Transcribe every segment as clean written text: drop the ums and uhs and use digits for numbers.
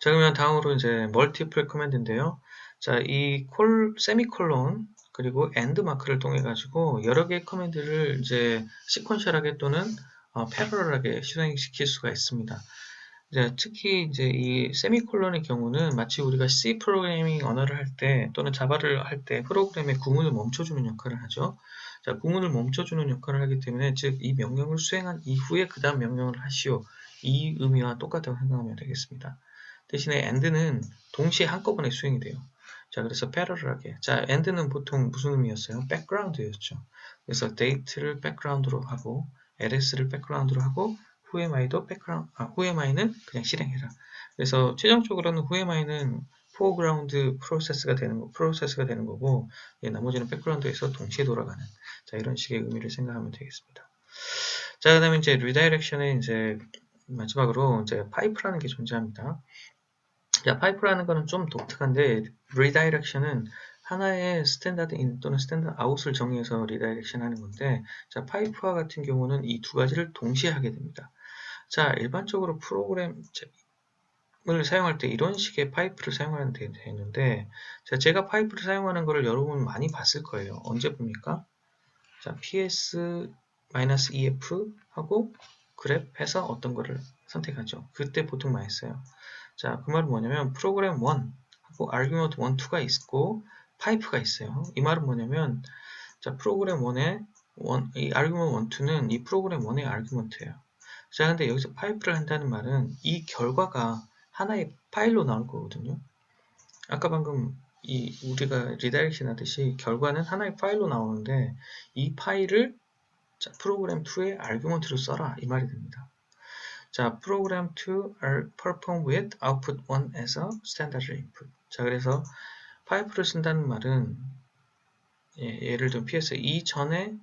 자, 그러면 다음으로 이제 멀티플 커맨드인데요. 자, 이 세미콜론 그리고 엔드 마크를 통해 가지고 여러 개의 커맨드를 이제 시퀀셜하게 또는 패러럴하게 실행시킬 수가 있습니다. 이제 특히 이제 이 세미콜론의 경우는 마치 우리가 C 프로그래밍 언어를 할 때 또는 자바를 할 때 프로그램의 구문을 멈춰주는 역할을 하죠. 자, 구문을 멈춰주는 역할을 하기 때문에 즉 이 명령을 수행한 이후에 그 다음 명령을 하시오. 이 의미와 똑같다고 생각하면 되겠습니다. 대신에 end는 동시에 한꺼번에 수행이 돼요. 자, 그래서 패러럴하게. 자, end는 보통 무슨 의미였어요? 백그라운드였죠. 그래서 date를 백그라운드로 하고 ls를 백그라운드로 하고 whoamI도 whoamI는 그냥 실행해라. 그래서 최종적으로는 whoamI는 포그라운드 프로세스가 되는 거고 나머지는 백그라운드에서 동시에 돌아가는 자, 이런 식의 의미를 생각하면 되겠습니다. 자, 그다음에 이제 리다이렉션에 이제 마지막으로 이제 파이프라는 게 존재합니다. 자, 파이프라는 거는 좀 독특한데 리다이렉션은 하나의 스탠다드 인 또는 스탠다드 아웃을 정의해서 리다이렉션 하는 건데 자, 파이프와 같은 경우는 이 두 가지를 동시에 하게 됩니다. 자, 일반적으로 프로그램을 사용할 때 이런 식의 파이프를 사용하는 데 되는데 자, 제가 파이프를 사용하는 거를 여러분 많이 봤을 거예요. 언제 봅니까? 자, ps-ef 하고 grep 해서 어떤 거를 선택하죠. 그때 보통 많이 써요. 자, 그 말은 뭐냐면 프로그램 1 하고 argument 1, 2가 있고 파이프가 있어요. 이 말은 뭐냐면 자, 프로그램 1의 이 argument 1, 2는 이 프로그램 1의 argument예요. 자, 근데 여기서 파이프를 한다는 말은 이 결과가 하나의 파일로 나올 거거든요. 아까 방금 우리가 리다이렉션 하듯이 결과는 하나의 파일로 나오는데 이 파일을 자, 프로그램 2의 argument로 써라 이 말이 됩니다. 자, program 2 are performed with output 1 as a standard input. 자, 그래서 파이프를 쓴다는 말은 예를 들면 PS 이전에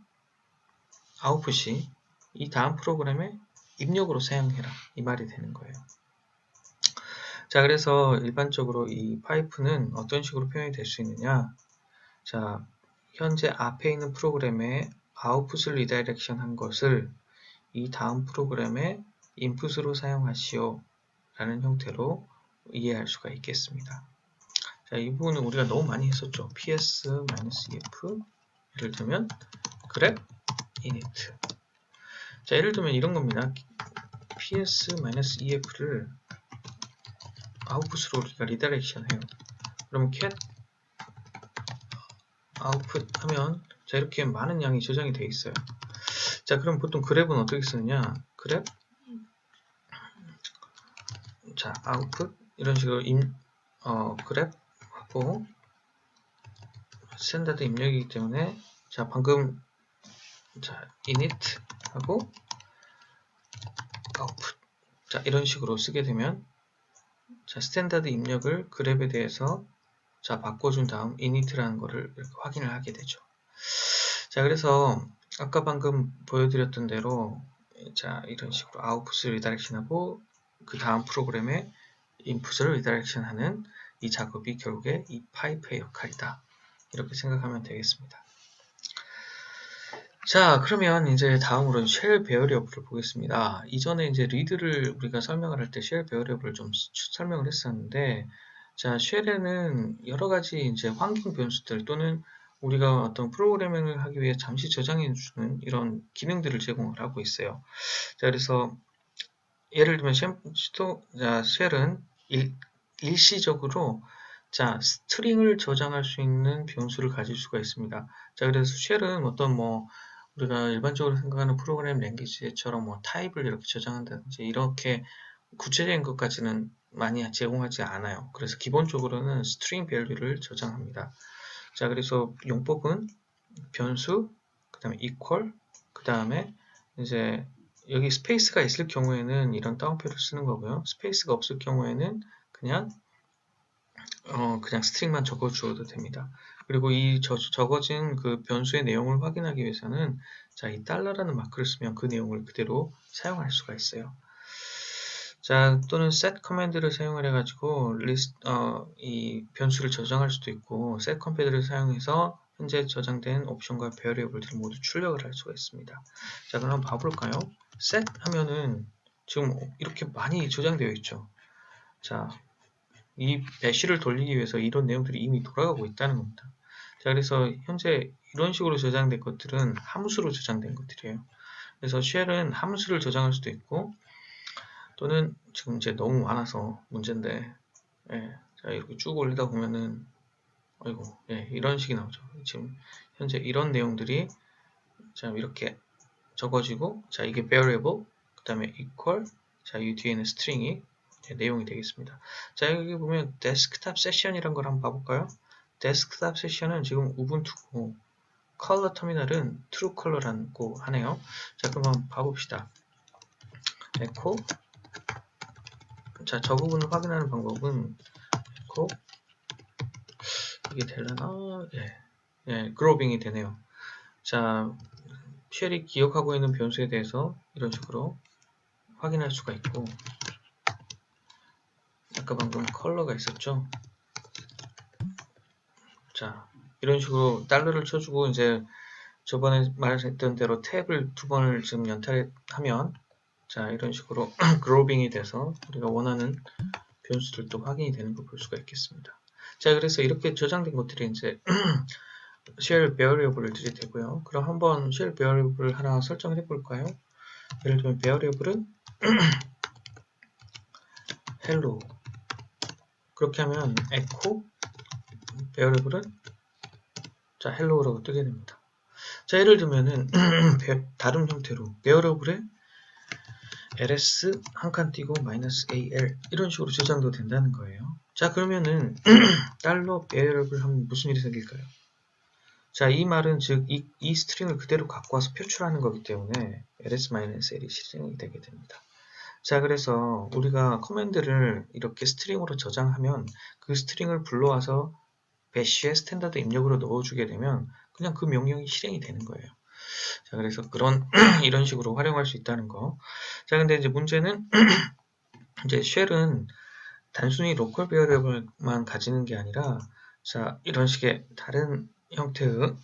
아웃풋이 이 다음 프로그램의 입력으로 사용해라 이 말이 되는 거예요. 자, 그래서 일반적으로 이 파이프는 어떤 식으로 표현이 될 수 있느냐. 자, 현재 앞에 있는 프로그램에 아웃풋을 리다이렉션 한 것을 이 다음 프로그램의 인풋으로 사용하시오 라는 형태로 이해할 수가 있겠습니다. 자, 이 부분은 우리가 너무 많이 했었죠. ps-ef 예를 들면 grep init. 자, 예를 들면 이런 겁니다. ps-ef를 아웃풋으로 우리가 리다이렉션 해요. 그러면 cat output 하면 자, 이렇게 많은 양이 저장이 되어 있어요. 자, 그럼 보통 grep은 어떻게 쓰느냐? grep 자, output 이런 식으로 grep 하고 스탠다드 입력이기 때문에 자, 방금 자, init 하고 output 자, 이런 식으로 쓰게 되면 자, 스탠다드 입력을 grep에 대해서 자, 바꿔준 다음 init라는 거를 이렇게 확인을 하게 되죠. 자, 그래서 아까 방금 보여드렸던 대로 자, 이런 식으로 아웃풋을 리다이렉션하고 그 다음 프로그램의 인풋을 리다이렉션하는 이 작업이 결국에 이 파이프의 역할이다. 이렇게 생각하면 되겠습니다. 자, 그러면 이제 다음으로 쉘 베어리어블을 보겠습니다. 이전에 이제 리드를 우리가 설명을 할 때 쉘 베어리어블을 좀 설명을 했었는데, 자, 쉘에는 여러 가지 이제 환경 변수들 또는 우리가 어떤 프로그래밍을 하기 위해 잠시 저장해주는 이런 기능들을 제공을 하고 있어요. 자, 그래서 예를 들면 쉘은 일시적으로 자, 스트링을 저장할 수 있는 변수를 가질 수가 있습니다. 자, 그래서 쉘은 어떤 우리가 일반적으로 생각하는 프로그램 랭귀지처럼 타입을 이렇게 저장한다든지 이렇게 구체적인 것까지는 많이 제공하지 않아요. 그래서 기본적으로는 스트링 밸류를 저장합니다. 자, 그래서 용법은 변수, 그 다음에 equal, 그 다음에 이제 여기 스페이스가 있을 경우에는 이런 따옴표를 쓰는 거고요. 스페이스가 없을 경우에는 그냥 스트링만 적어주어도 됩니다. 그리고 이 적어진 그 변수의 내용을 확인하기 위해서는 자, 이 달러라는 마크를 쓰면 그 내용을 그대로 사용할 수가 있어요. 자, 또는 set 커맨드를 사용을 해가지고 이 변수를 저장할 수도 있고 set 커맨드를 사용해서 현재 저장된 옵션과 베어리어블들을 모두 출력을 할 수가 있습니다. 자, 그럼 한번 봐볼까요? set 하면은 지금 이렇게 많이 저장되어 있죠. 자, 이 배시를 돌리기 위해서 이런 내용들이 이미 돌아가고 있다는 겁니다. 자, 그래서 현재 이런 식으로 저장된 것들은 함수로 저장된 것들이에요. 그래서 쉘은 함수를 저장할 수도 있고, 또는 지금 이제 너무 많아서 문제인데, 예, 자, 이렇게 쭉 올리다 보면은, 아이고, 예, 이런 식이 나오죠. 지금 현재 이런 내용들이, 자, 이렇게 적어지고, 자, 이게 variable, 그 다음에 equal, 자, 이 뒤에는 string이 내용이 되겠습니다. 자, 여기 보면 desktop session이란 걸 한번 봐볼까요? desktop session은 지금 우분투고, 컬러 터미널은 true color라고 하네요. 자, 그럼 한번 봐봅시다. echo, 자, 저 부분을 확인하는 방법은 echo, 이게 되려나? 예, 그로빙이 되네요. 자, 쉘이 기억하고 있는 변수에 대해서 이런 식으로 확인할 수가 있고, 아까 방금 컬러가 있었죠? 자, 이런 식으로 달러를 쳐주고, 이제 저번에 말했던 대로 탭을 2번을 지금 연달하면, 자, 이런 식으로 그로빙이 돼서 우리가 원하는 변수들도 확인이 되는 걸 볼 수가 있겠습니다. 자, 그래서 이렇게 저장된 것들이 이제 쉘 베어리어블들이 되고요. 그럼 한번 쉘 베어리어블 하나 설정을 해볼까요? 예를 들면 베어리어블은 hello, 그렇게 하면 echo 베어리어블은 자 hello라고 뜨게 됩니다. 자, 예를 들면은 다른 형태로 베어리어블에 ls 한 칸 띄고 -al 이런 식으로 저장도 된다는 거예요. 자, 그러면은 달러 베어리어블 하면 무슨 일이 생길까요? 자, 이 말은 즉 이 스트링을 그대로 갖고 와서 표출하는 거기 때문에 ls-l이 실행이 되게 됩니다. 자, 그래서 우리가 커맨드를 이렇게 스트링으로 저장하면 그 스트링을 불러와서 배시의 스탠다드 입력으로 넣어주게 되면 그냥 그 명령이 실행이 되는 거예요. 자, 그래서 그런 이런 식으로 활용할 수 있다는 거. 자, 근데 이제 문제는 이제 쉘은 단순히 로컬 베어리어블만 가지는 게 아니라, 자, 이런 식의 다른 형태의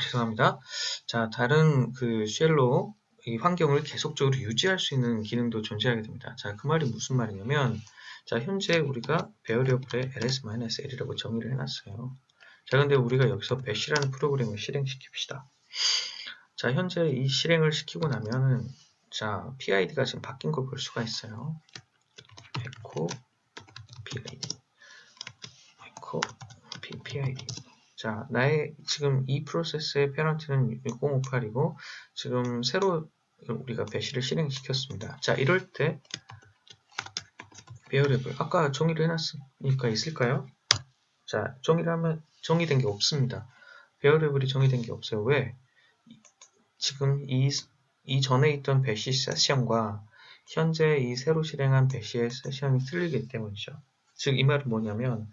죄송합니다. 자, 다른 그 쉘로 이 환경을 계속적으로 유지할 수 있는 기능도 존재하게 됩니다. 자, 그 말이 무슨 말이냐면, 자, 현재 우리가 베어리어블에 ls-l이라고 정의를 해놨어요. 자, 근데 우리가 여기서 배시라는 프로그램을 실행시킵시다. 자, 현재 이 실행을 시키고 나면은, 자, PID가 지금 바뀐 걸 볼 수가 있어요. echo PID, echo PID. 자, 나의 지금 이 프로세스의 페넌트는 6058이고, 지금 새로 우리가 배시를 실행시켰습니다. 자, 이럴 때, 베어리어블, 아까 정의를 해놨으니까 있을까요? 자, 정의된 게 없습니다. 베어리어블이 정의된 게 없어요. 왜? 지금 이 전에 있던 배시 세션과 현재 이 새로 실행한 배시의 세션이 틀리기 때문이죠. 즉, 이 말은 뭐냐면,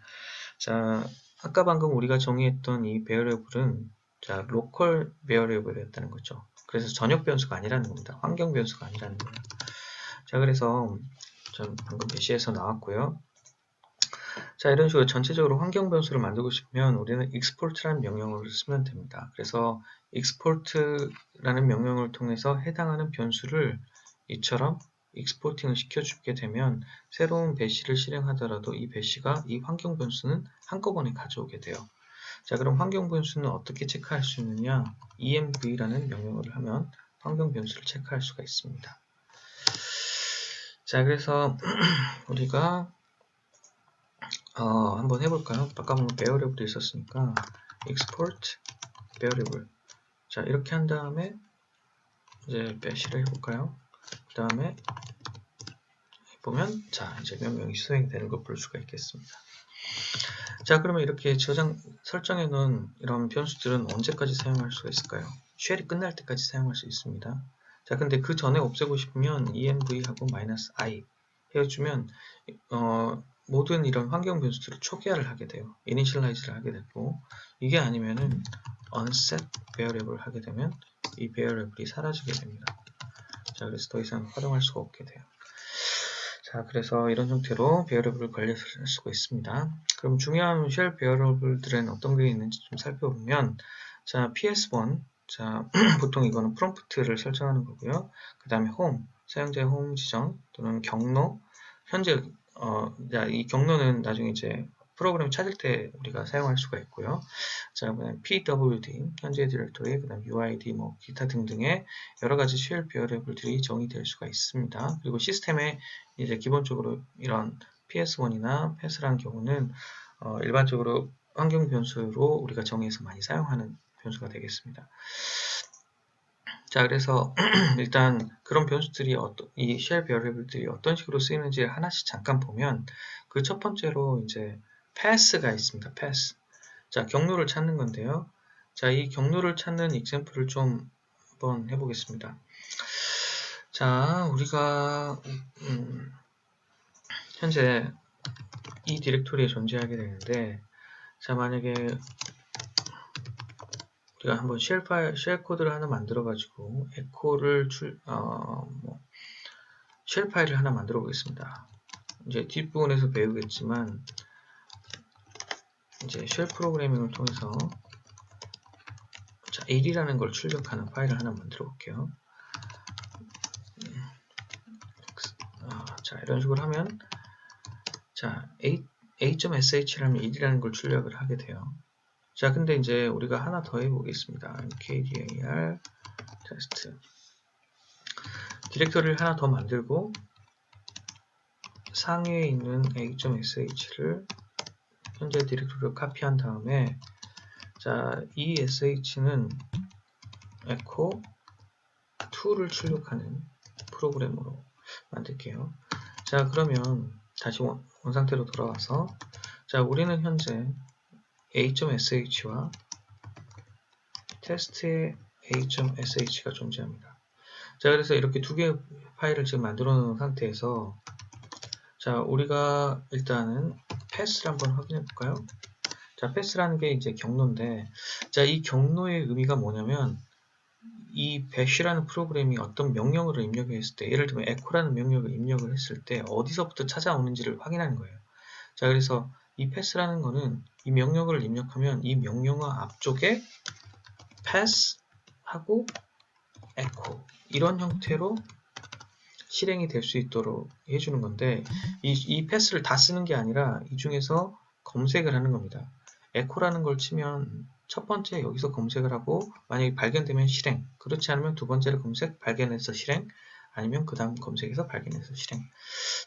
자, 아까 방금 우리가 정의했던 이 베어리어블은 자, 로컬 베어리어블이었다는 거죠. 그래서 전역 변수가 아니라는 겁니다. 환경 변수가 아니라는 거예요. 자, 그래서 전 방금 배시에서 나왔고요. 자, 이런 식으로 전체적으로 환경 변수를 만들고 싶으면 우리는 export라는 명령어를 쓰면 됩니다. 그래서 export라는 명령어를 통해서 해당하는 변수를 이처럼 exporting을 시켜주게 되면 새로운 배시를 실행하더라도 이 배시가 이 환경 변수는 한꺼번에 가져오게 돼요. 자, 그럼 환경 변수는 어떻게 체크할 수 있느냐? env라는 명령어를 하면 환경 변수를 체크할 수가 있습니다. 자, 그래서 우리가 한번 해볼까요? 아까 보면 variable도 있었으니까 export variable. 자, 이렇게 한 다음에 이제 배시를 해볼까요? 그 다음에 보면 자, 이제 명령이 수행이 되는 걸 볼 수가 있겠습니다. 자, 그러면 이렇게 설정해 놓은 이런 변수들은 언제까지 사용할 수가 있을까요? 쉘이 끝날 때까지 사용할 수 있습니다. 자, 근데 그 전에 없애고 싶으면 env하고 -i 해주면 모든 이런 환경 변수들을 초기화를 하게 돼요. initialize를 하게 되고, 이게 아니면은 unset variable 하게 되면 이 variable이 사라지게 됩니다. 자, 그래서 더 이상 활용할 수가 없게 돼요. 자, 그래서 이런 형태로 variable을 관리할 수가 있습니다. 그럼 중요한 쉘 variable들은 어떤 게 있는지 좀 살펴보면, 자, ps1, 자, 보통 이거는 프롬프트를 설정하는 거고요. 그 다음에 home, 사용자의 홈 지정 또는 경로, 현재 이 경로는 나중에 이제 프로그램 찾을 때 우리가 사용할 수가 있고요. 자, 그다음 pwd, 현재 디렉토리, 그다음 uid, 뭐 기타 등등의 여러 가지 쉘 베어리블들이 정의될 수가 있습니다. 그리고 시스템에 이제 기본적으로 이런 ps1이나 pass라는 경우는 일반적으로 환경 변수로 우리가 정의해서 많이 사용하는 변수가 되겠습니다. 자, 그래서 일단 그런 변수들이 이 쉘 베어리블들이 어떤 식으로 쓰이는지 하나씩 잠깐 보면 그 첫 번째로 이제 pass가 있습니다. pass. 자, 경로를 찾는 건데요. 자, 이 경로를 찾는 example을 좀 한번 해보겠습니다. 자, 우리가 현재 이 디렉토리에 존재하게 되는데, 자, 만약에 우리가 한번 쉘 코드를 하나 만들어 가지고 에코를 쉘 파일을 하나 만들어 보겠습니다. 이제 뒷부분에서 배우겠지만 이제 쉘 프로그래밍을 통해서 자, 1이라는 걸 출력하는 파일을 하나 만들어 볼게요. 자, 이런 식으로 하면 자, a.sh를 하면 1이라는 걸 출력을 하게 돼요. 자, 근데 이제 우리가 하나 더 해보겠습니다. kdir 테스트 디렉터리를 하나 더 만들고 상위에 있는 a.sh를 현재 디렉토리로 카피한 다음에 자, 이 sh는 echo 2를 출력하는 프로그램으로 만들게요. 자, 그러면 다시 원상태로 돌아와서 자, 우리는 현재 a.sh와 테스트의 a.sh가 존재합니다. 자, 그래서 이렇게 두 개의 파일을 지금 만들어 놓은 상태에서 자, 우리가 일단은 pass를 한번 확인해 볼까요? 자, pass라는 게 이제 경로인데 자, 이 경로의 의미가 뭐냐면 이 bash라는 프로그램이 어떤 명령어를 입력했을 때 예를 들면 echo라는 명령을 입력을 했을 때 어디서부터 찾아오는지를 확인하는 거예요. 자, 그래서 이 pass라는 거는 이 명령어를 입력하면 이 명령어 앞쪽에 pass 하고 echo 이런 형태로 실행이 될 수 있도록 해주는 건데 이 패스를 다 쓰는 게 아니라 이 중에서 검색을 하는 겁니다. echo라는 걸 치면 첫 번째 여기서 검색을 하고 만약에 발견되면 실행, 그렇지 않으면 두 번째를 검색, 발견해서 실행, 아니면 그 다음 검색해서 발견해서 실행.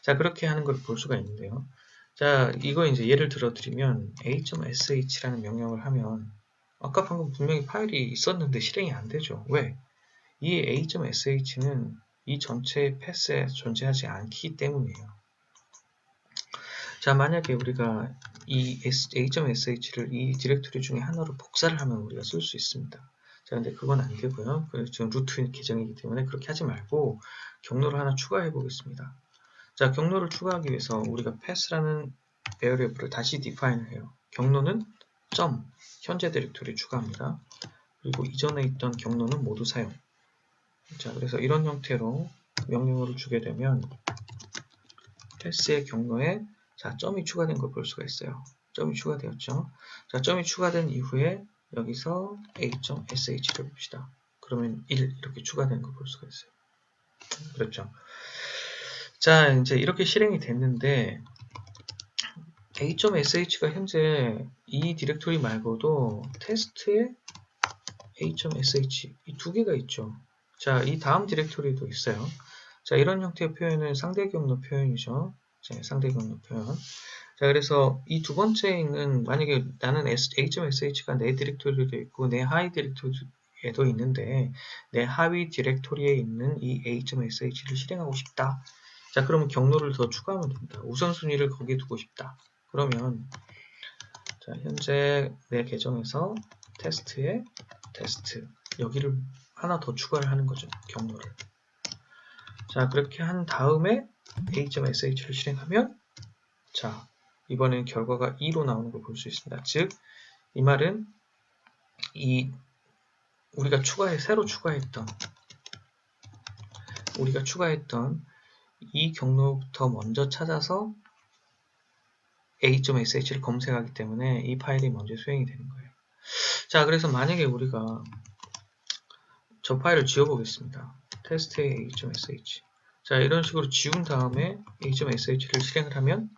자, 그렇게 하는 걸 볼 수가 있는데요. 자, 이거 이제 예를 들어 드리면 a.sh라는 명령을 하면 아까 방금 분명히 파일이 있었는데 실행이 안 되죠. 왜? 이 a.sh는 이 전체의 패스에 존재하지 않기 때문이에요. 자, 만약에 우리가 이 a.sh를 이 디렉토리 중에 하나로 복사를 하면 우리가 쓸 수 있습니다. 자, 근데 그건 안 되고요. 그래서 지금 루트 계정이기 때문에 그렇게 하지 말고 경로를 하나 추가해 보겠습니다. 자, 경로를 추가하기 위해서 우리가 pass라는 variable을 다시 define을 해요. 경로는 점 현재 디렉토리 추가합니다. 그리고 이전에 있던 경로는 모두 사용. 자, 그래서 이런 형태로 명령어를 주게 되면 패스의 경로에 자, 점이 추가된 걸 볼 수가 있어요. 점이 추가되었죠. 자, 점이 추가된 이후에 여기서 a.sh를 봅시다. 그러면 1 이렇게 추가된 걸 볼 수가 있어요. 그렇죠. 자, 이제 이렇게 실행이 됐는데 a.sh가 현재 이 디렉토리 말고도 테스트에 a.sh 이 두 개가 있죠. 자, 이 다음 디렉토리도 있어요. 자, 이런 형태의 표현은 상대 경로 표현이죠. 자, 상대 경로 표현. 자, 그래서 이 두 번째에 있는 만약에 나는 a.sh가 내 디렉토리에도 있고 내 하위 디렉토리에도 있는데 내 하위 디렉토리에 있는 이 a.sh를 실행하고 싶다. 자, 그러면 경로를 더 추가하면 됩니다. 우선순위를 거기에 두고 싶다. 그러면 자, 현재 내 계정에서 테스트에 테스트 여기를 하나 더 추가를 하는 거죠. 경로를. 자, 그렇게 한 다음에 a.sh를 실행하면 자, 이번엔 결과가 2로 나오는 걸 볼 수 있습니다. 즉, 이 말은 우리가 새로 추가했던 이 경로부터 먼저 찾아서 a.sh를 검색하기 때문에 이 파일이 먼저 수행이 되는 거예요. 자, 그래서 만약에 우리가 저 파일을 지워보겠습니다. testA.sh. 자, 이런 식으로 지운 다음에 a.sh를 실행을 하면,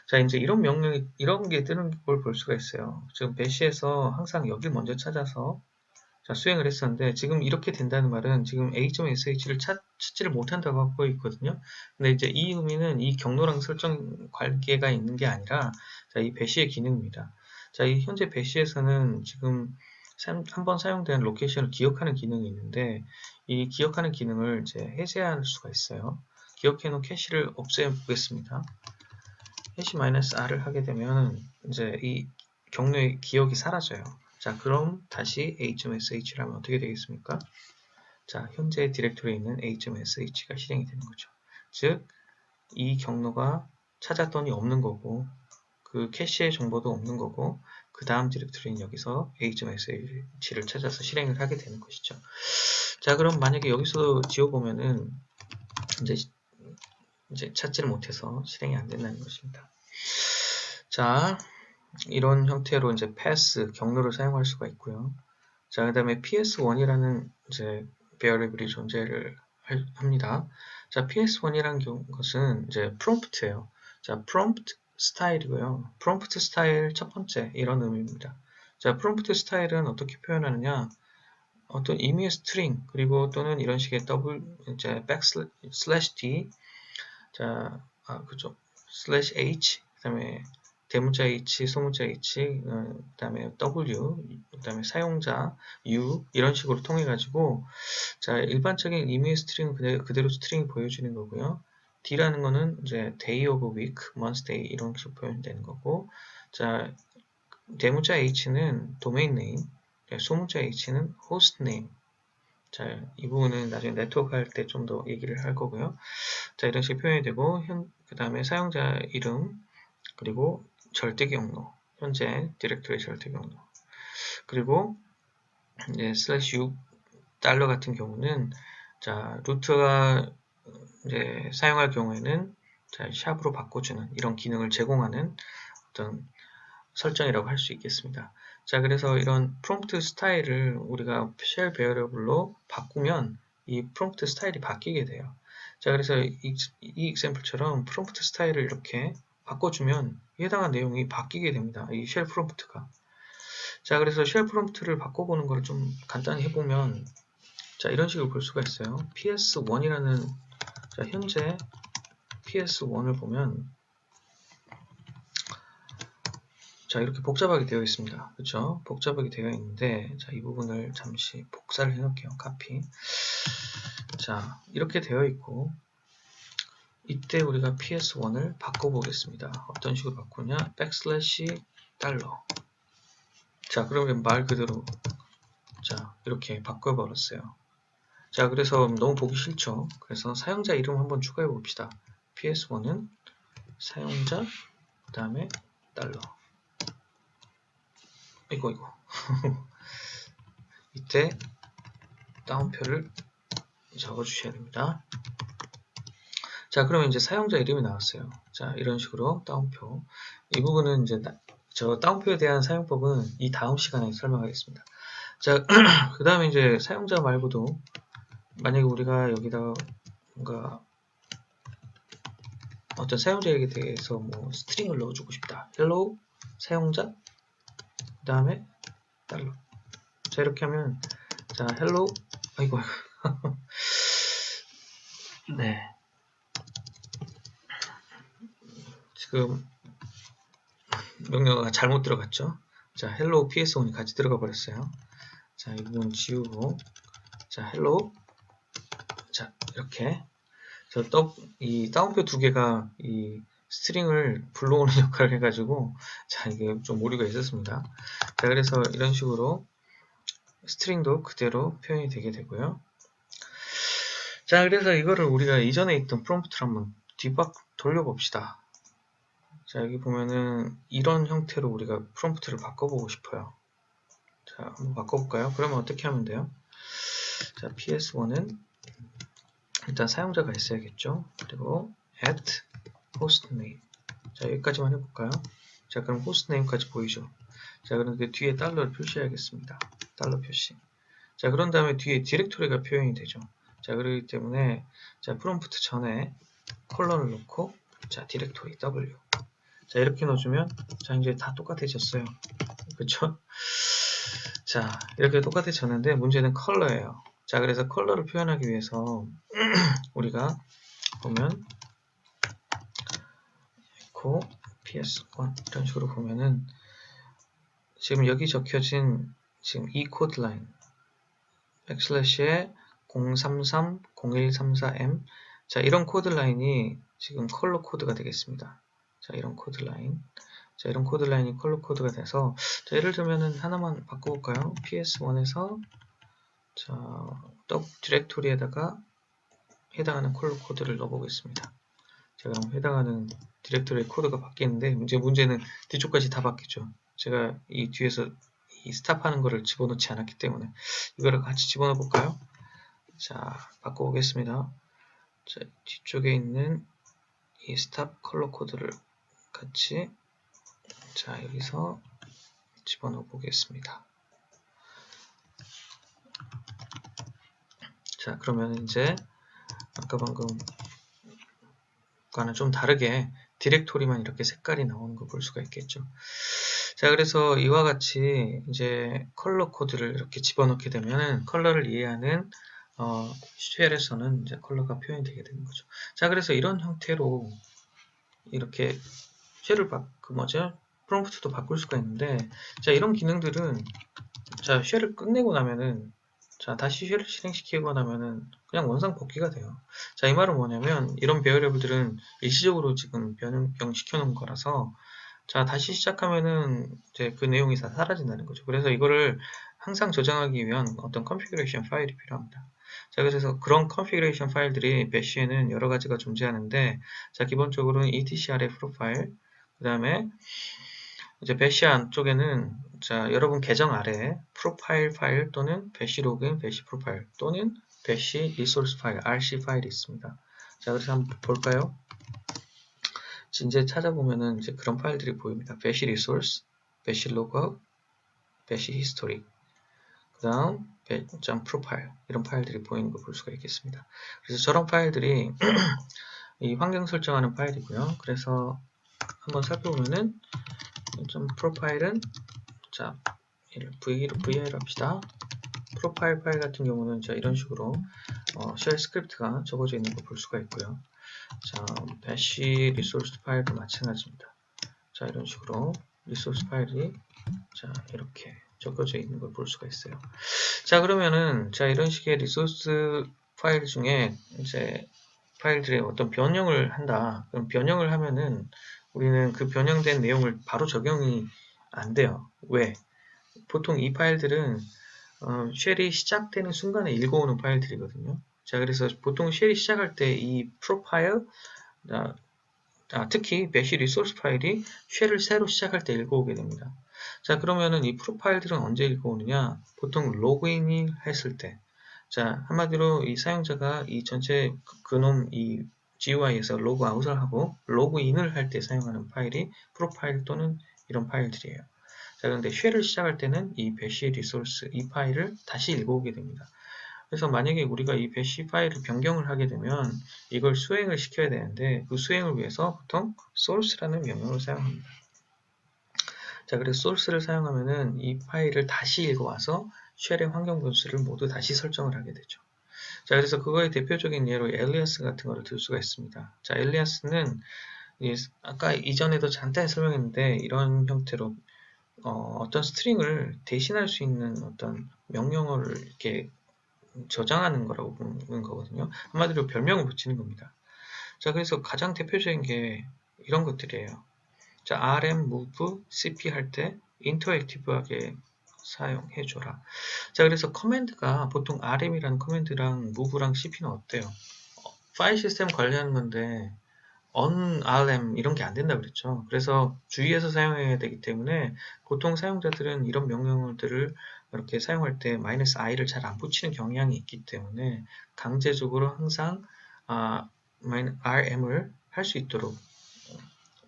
자, 이제 이런 명령이, 이런 게 뜨는 걸 볼 수가 있어요. 지금 배시에서 항상 여기를 먼저 찾아서, 자, 수행을 했었는데, 지금 이렇게 된다는 말은 지금 a.sh를 찾지를 못한다고 하고 있거든요. 근데 이제 이 의미는 이 경로랑 설정 관계가 있는 게 아니라, 자, 이 배시의 기능입니다. 자, 이 현재 배시에서는 지금 한번 사용된 로케이션을 기억하는 기능이 있는데, 이 기억하는 기능을 이제 해제할 수가 있어요. 기억해 놓은 캐시를 없애 보겠습니다. 해시-r을 하게 되면 이제 이 경로의 기억이 사라져요. 자, 그럼 다시 a.sh를 하면 어떻게 되겠습니까? 자, 현재 디렉토리에 있는 a.sh가 실행이 되는 거죠. 즉, 이 경로가 찾았더니 없는 거고, 그 캐시의 정보도 없는 거고, 그 다음 디렉토리는 여기서 a.sh를 찾아서 실행을 하게 되는 것이죠. 자, 그럼 만약에 여기서 지워보면은 이제 찾지를 못해서 실행이 안 된다는 것입니다. 자, 이런 형태로 이제 pass 경로를 사용할 수가 있고요. 자, 그 다음에 ps1이라는 이제 variable이 존재를 합니다. 자, ps1이라는 것은 이제 prompt예요. 자, prompt 스타일이고요. prompt 스타일 첫 번째 이런 의미입니다. 자, prompt 스타일은 어떻게 표현하느냐? 어떤 임의의 스트링 그리고 또는 이런 식의 이제 \d 자, 그죠? /h 그다음에 대문자 h, 소문자 h, 그다음에 w, 그다음에 사용자 u 이런 식으로 통해 가지고 자, 일반적인 임의의 스트링은 그대로 스트링이 보여지는 거고요. d라는 거는 이제 day of week, month day 이런 식으로 표현되는 거고 자, 대문자 h는 domain name, 소문자 h는 host name. 자, 이 부분은 나중에 네트워크 할 때 좀 더 얘기를 할 거고요. 자, 이런 식으로 표현이 되고, 그 다음에 사용자 이름, 그리고 절대 경로, 현재 디렉토리 절대 경로. 그리고, 이제 /u 달러 같은 경우는, 자, 루트가 이제 사용할 경우에는, 자, 샵으로 바꿔주는 이런 기능을 제공하는 어떤 설정이라고 할 수 있겠습니다. 자, 그래서 이런 프롬프트 스타일을 우리가 쉘 베어러블로 바꾸면 이 프롬프트 스타일이 바뀌게 돼요. 자, 그래서 이 example처럼 프롬프트 스타일을 이렇게 바꿔주면 해당한 내용이 바뀌게 됩니다. 이 쉘 프롬프트가. 자, 그래서 쉘 프롬프트를 바꿔보는 걸 좀 간단히 해보면 자, 이런 식으로 볼 수가 있어요. ps1이라는 자, 현재 ps1을 보면 자, 이렇게 복잡하게 되어 있습니다. 그렇죠? 복잡하게 되어 있는데 자, 이 부분을 잠시 복사를 해 놓을게요. 카피. 자, 이렇게 되어 있고 이때 우리가 ps1을 바꿔 보겠습니다. 어떤 식으로 바꾸냐? $. 자, 그러면 말 그대로 자, 이렇게 바꿔 버렸어요. 자, 그래서 너무 보기 싫죠? 그래서 사용자 이름 한번 추가해 봅시다. ps1은 사용자 그 다음에 $. 이거 이때 다운표를 적어 주셔야 됩니다. 자, 그러면 이제 사용자 이름이 나왔어요. 자, 이런 식으로 다운표. 이 부분은 이제 저 다운표에 대한 사용법은 이 다음 시간에 설명하겠습니다. 자, 그 다음에 이제 사용자 말고도 만약에 우리가 여기다 뭔가 어떤 사용자에게 대해서 뭐 스트링을 넣어주고 싶다. hello 사용자 그 다음에 $. 자, 이렇게 하면 자, hello 아이고 네. 지금 명령어가 잘못 들어갔죠. 자, hello ps1이 같이 들어가 버렸어요. 자, 이 부분 지우고 자, hello 자, 이렇게 이 다운표 두 개가 이 스트링을 불러오는 역할을 해가지고 자, 이게 좀 오류가 있었습니다. 자, 그래서 이런 식으로 스트링도 그대로 표현이 되게 되고요. 자, 그래서 이거를 우리가 이전에 있던 프롬프트를 한번 디버그 돌려봅시다. 자, 여기 보면은 이런 형태로 우리가 프롬프트를 바꿔보고 싶어요. 자, 한번 바꿔볼까요? 그러면 어떻게 하면 돼요? 자, ps1은 일단 사용자가 있어야겠죠. 그리고 at hostname. 자, 여기까지만 해볼까요? 자, 그럼 hostname까지 보이죠? 자, 그런데 뒤에 $를 표시해야겠습니다. $ 표시. 자, 그런 다음에 뒤에 디렉토리가 표현이 되죠. 자, 그렇기 때문에 자, 프롬프트 전에 컬러를 넣고 자, 디렉토리 W. 자, 이렇게 넣어주면 자, 이제 다 똑같아졌어요. 그쵸? 자, 이렇게 똑같아졌는데 문제는 컬러예요. 자, 그래서 컬러를 표현하기 위해서 우리가 보면 echo ps1 이런 식으로 보면은 지금 여기 적혀진 지금 이 코드 라인 백슬래시에 0330134m 자, 이런 코드 라인이 지금 컬러 코드가 되겠습니다. 자, 이런 코드 라인. 자, 이런 코드 라인이 컬러 코드가 돼서 자, 예를 들면은 하나만 바꿔볼까요? ps1에서 자, 디렉토리에다가 해당하는 컬러 코드를 넣어보겠습니다. 자, 그럼 해당하는 디렉토리의 코드가 바뀌는데 문제는 뒤쪽까지 다 바뀌죠. 제가 이 뒤에서 이 스탑하는 거를 집어넣지 않았기 때문에 이거를 같이 집어넣어 볼까요? 자, 바꿔보겠습니다. 자, 뒤쪽에 있는 이 스탑 컬러 코드를 같이 자, 여기서 집어넣어 보겠습니다. 자, 그러면 이제 아까 방금 과는 좀 다르게 디렉토리만 이렇게 색깔이 나오는 거 볼 수가 있겠죠. 자, 그래서 이와 같이 이제 컬러 코드를 이렇게 집어넣게 되면 컬러를 이해하는 쉘에서는 이제 컬러가 표현이 되게 되는 거죠. 자, 그래서 이런 형태로 이렇게 쉘을 프롬프트도 바꿀 수가 있는데, 자, 이런 기능들은 자, 쉘을 끝내고 나면은 자, 다시 쉘을 실행시키고 나면은 그냥 원상 복귀가 돼요. 자, 이 말은 뭐냐면 이런 베어리어블들은 일시적으로 지금 변경시켜 놓은 거라서 자, 다시 시작하면은 이제 그 내용이 다 사라진다는 거죠. 그래서 이거를 항상 저장하기 위한 어떤 컨피그레이션 파일이 필요합니다. 자, 그래서 그런 컨피그레이션 파일들이 배시에는 여러 가지가 존재하는데, 자, 기본적으로는 etcr의 프로파일, 그 다음에 이제 배시 안쪽에는 자, 여러분 계정 아래에 프로파일 파일 또는 배시 로그인, 배시 프로파일 또는 배시 리소스 파일, rc 파일이 있습니다. 자, 그래서 한번 볼까요? 이제 찾아보면은 이제 그런 파일들이 보입니다. 배시 리소스, 배시 로그아웃, 배시 히스토리, 그 다음 프로파일 이런 파일들이 보이는 거 볼 수가 있겠습니다. 그래서 저런 파일들이 이 환경 설정하는 파일이고요. 그래서 한번 살펴보면은 프로파일은 자 VI로 합시다. 프로파일 파일 같은 경우는 자 이런 식으로 쉘 스크립트가 적어져 있는 거 볼 수가 있고요. 자, 배시 리소스 파일도 마찬가지입니다. 자, 이런 식으로 리소스 파일이 자, 이렇게 적혀져 있는 걸 볼 수가 있어요. 자, 그러면은 자, 이런 식의 리소스 파일 중에 이제 파일들의 어떤 변형을 한다. 그럼 변형을 하면은 우리는 그 변형된 내용을 바로 적용이 안 돼요. 왜? 보통 이 파일들은 쉘이 시작되는 순간에 읽어오는 파일들이거든요. 자, 그래서 보통 쉘이 시작할 때 이 프로파일, 특히 배시 리소스 파일이 쉘을 새로 시작할 때 읽어오게 됩니다. 자, 그러면은 이 프로파일들은 언제 읽어오느냐? 보통 로그인이 했을 때. 자, 한마디로 이 사용자가 이 전체 그놈 이 GUI에서 로그아웃을 하고 로그인을 할 때 사용하는 파일이 프로파일 또는 이런 파일들이에요. 자, 그런데 쉘을 시작할 때는 이 배시 리소스 이 파일을 다시 읽어오게 됩니다. 그래서 만약에 우리가 이 배시 파일을 변경을 하게 되면 이걸 수행을 시켜야 되는데 그 수행을 위해서 보통 source라는 명령을 사용합니다. 자, 그래서 source를 사용하면은 이 파일을 다시 읽어와서 쉘의 환경 변수를 모두 다시 설정을 하게 되죠. 자, 그래서 그거의 대표적인 예로 alias 같은 거를 들 수가 있습니다. 자, alias는 아까 이전에도 잠깐 설명했는데 이런 형태로 어떤 스트링을 대신할 수 있는 어떤 명령어를 이렇게 저장하는 거라고 보는 거거든요. 한마디로 별명을 붙이는 겁니다. 자, 그래서 가장 대표적인 게 이런 것들이에요. 자, rm, move, cp 할 때 인터랙티브하게 사용해줘라. 자, 그래서 커맨드가 보통 rm이라는 커맨드랑 move랑 cp는 어때요? 파일 시스템 관리하는 건데 unrm 이런 게 안 된다 그랬죠. 그래서 주의해서 사용해야 되기 때문에 보통 사용자들은 이런 명령어들을 이렇게 사용할 때 -i를 잘 안 붙이는 경향이 있기 때문에 강제적으로 항상 rm을 할 수 있도록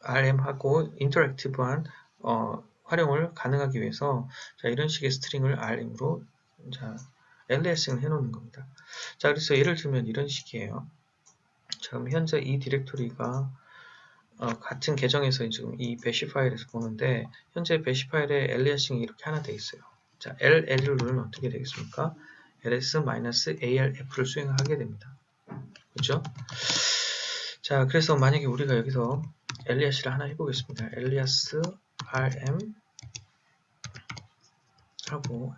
rm하고 인터랙티브한 활용을 가능하기 위해서 자, 이런 식의 스트링을 rm으로 자, aliasing을 해놓는 겁니다. 자, 그래서 예를 들면 이런 식이에요. 자, 그럼 현재 이 디렉토리가 같은 계정에서 지금 이 배시 파일에서 보는데 현재 배시 파일에 aliasing이 이렇게 하나 돼 있어요. 자, LL을 누르면 어떻게 되겠습니까? ls-alf를 수행하게 됩니다. 그죠? 자, 그래서 만약에 우리가 여기서 alias를 하나 해보겠습니다. alias rm 하고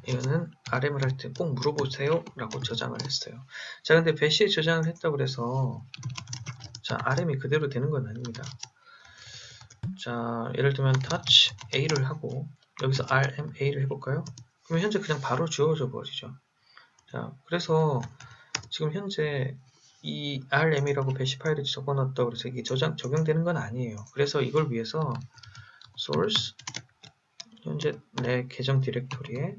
이거는 RM을 할 때 꼭 물어보세요 라고 저장을 했어요. 자, 근데 배시에 저장을 했다고 그래서 자, RM이 그대로 되는 건 아닙니다. 자, 예를 들면 touch A를 하고 여기서 RMA를 해볼까요? 그러면 현재 그냥 바로 지워져 버리죠. 자, 그래서 지금 현재 이 RM이라고 배시 파일에 적어놨다고 해서 이게 적용되는 건 아니에요. 그래서 이걸 위해서 source 현재 내 계정 디렉토리에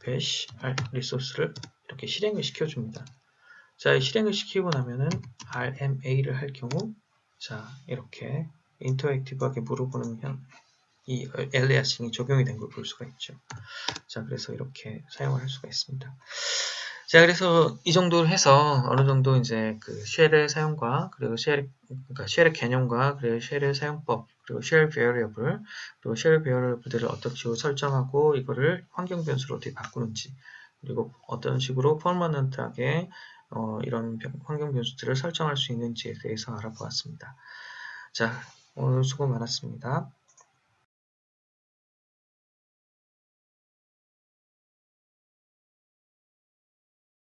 bash 리소스를 이렇게 실행을 시켜줍니다. 자, 실행을 시키고 나면은 RMA를 할 경우 자, 이렇게 인터랙티브하게 물어보는 이 aliasing이 적용이 된 걸 볼 수가 있죠. 자, 그래서 이렇게 사용을 할 수가 있습니다. 자, 그래서 이 정도로 해서 어느 정도 이제 그 쉘의 사용과 그리고 그러니까 쉘의 개념과 그리고 쉘의 사용법 그리고 쉘 베어리어블 그리고 쉘 베어리어블들을 어떻게 설정하고 이거를 환경 변수로 어떻게 바꾸는지 그리고 어떤 식으로 퍼머넌트하게 이런 환경 변수들을 설정할 수 있는지에 대해서 알아보았습니다. 자, 오늘 수고 많았습니다.